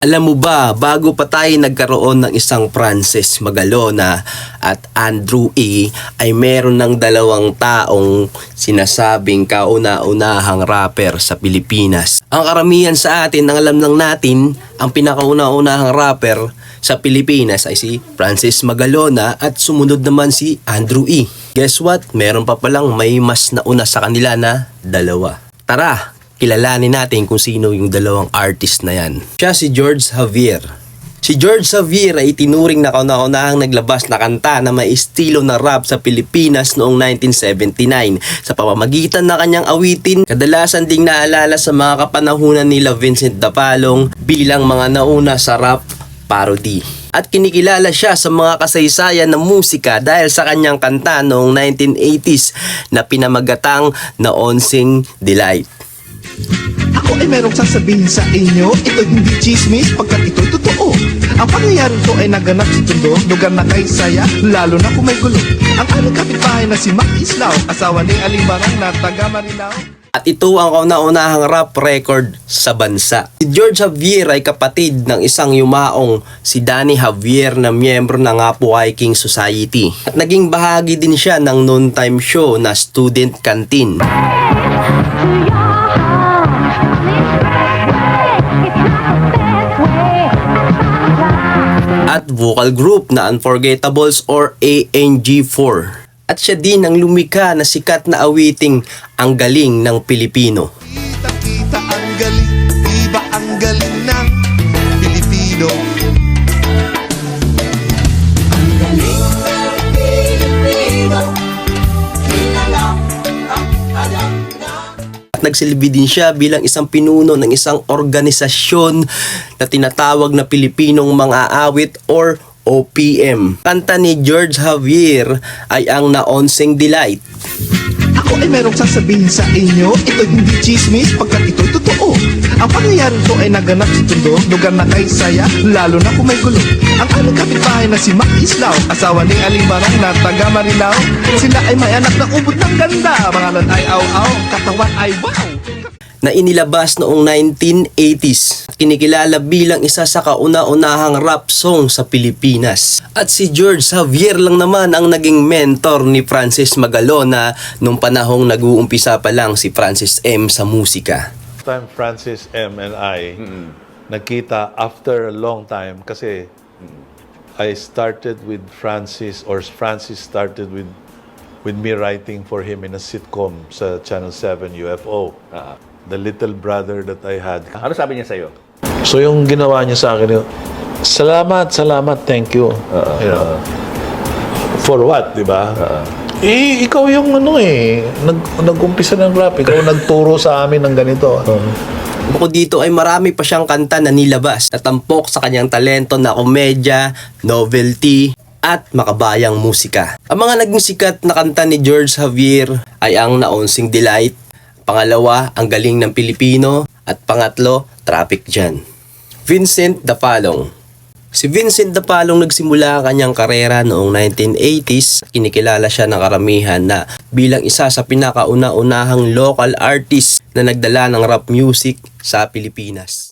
Alam mo ba, bago pa tayo nagkaroon ng isang Francis Magalona at Andrew E, ay meron ng dalawang taong sinasabing kauna-unahang rapper sa Pilipinas. Ang karamihan sa atin, ang alam lang natin, ang pinakauna-unahang rapper sa Pilipinas ay si Francis Magalona at sumunod naman si Andrew E. Guess what? Meron pa palang may mas nauna sa kanila na dalawa. Tara! Kilalanin natin kung sino yung dalawang artist na yan. Siya si George Javier. Si George Javier ay tinuring na kauna-unahang naglabas na kanta na may estilo na rap sa Pilipinas noong 1979. Sa pamamagitan ng kanyang awitin, kadalasan ding naalala sa mga kapanahunan nila Vincent Dapalong bilang mga nauna sa rap parody. At kinikilala siya sa mga kasaysayan ng musika dahil sa kanyang kanta noong 1980s na pinamagatang na Onsing Delight. Ako ay merong sasabihin sa inyo. Ito hindi chismis pagkat ito'y totoo. Ang pangyayari to ay naganap sa Tondo, lugar na kay saya, lalo na kung may gulo. Ang aming kapitbahay na si Mac Islao, asawa ni Aling Barang na taga Marilao. At ito ang kauna-unahang rap record sa bansa. Si George Javier ay kapatid ng isang yumaong si Danny Javier na miyembro ng Apo Hiking Society. At naging bahagi din siya ng noontime show na Student Canteen. At vocal group na Unforgettables or ANG4. At siya din ang lumikha na sikat na awiting Ang Galing ng Pilipino. kita ang galing, iba ang galing ng Pilipino. Ang galing ng Pilipino, kilala ang alam na. At nagsilbi din siya bilang isang pinuno ng isang organisasyon na tinatawag na Pilipinong Mang-aawit or OPM. Kanta ni George Javier ay ang Naonsing Delight. Ako ay merong sasabihin sa inyo. Ito hindi chismis pagkat ito'y totoo. Ang pangyayari to ay naganap sa Tondo, lugar na kay saya, lalo na kung may gulo. Ang aming kapitbahay na si Mac Islao, asawa ni Aling Barang na taga Marilao. Sila ay may anak na ubod ng ganda. Pangalan ay Aw-Aw, katawan ay wow. Na inilabas noong 1980s. Kinikilala bilang isa sa kauna-unahang rap song sa Pilipinas. At si George Javier lang naman ang naging mentor ni Francis Magalona nung panahong nag-uumpisa pa lang si Francis M sa musika. Time Francis M and I nagkita after a long time kasi I started with Francis started with me writing for him in a sitcom sa Channel 7 UFO. The little brother that I had. Ano sabi niya sa'yo? So yung ginawa niya sa akin, salamat, thank you. You know, for what, di ba? Ikaw yung nag-umpisa ng rap. Ikaw nagturo sa amin ng ganito. Bukod dito ay marami pa siyang kanta na nilabas na tampok sa kanyang talento na komedya, novelty, at makabayang musika. Ang mga naging sikat na kanta ni George Javier ay ang Naonsing Delight, pangalawa, Ang Galing ng Pilipino, at pangatlo, Traffic Jam. Vincent Dapalong. Si Vincent Dapalong nagsimula ang kanyang karera noong 1980s. Kinikilala siya ng karamihan na bilang isa sa pinakauna-unahang local artist na nagdala ng rap music sa Pilipinas.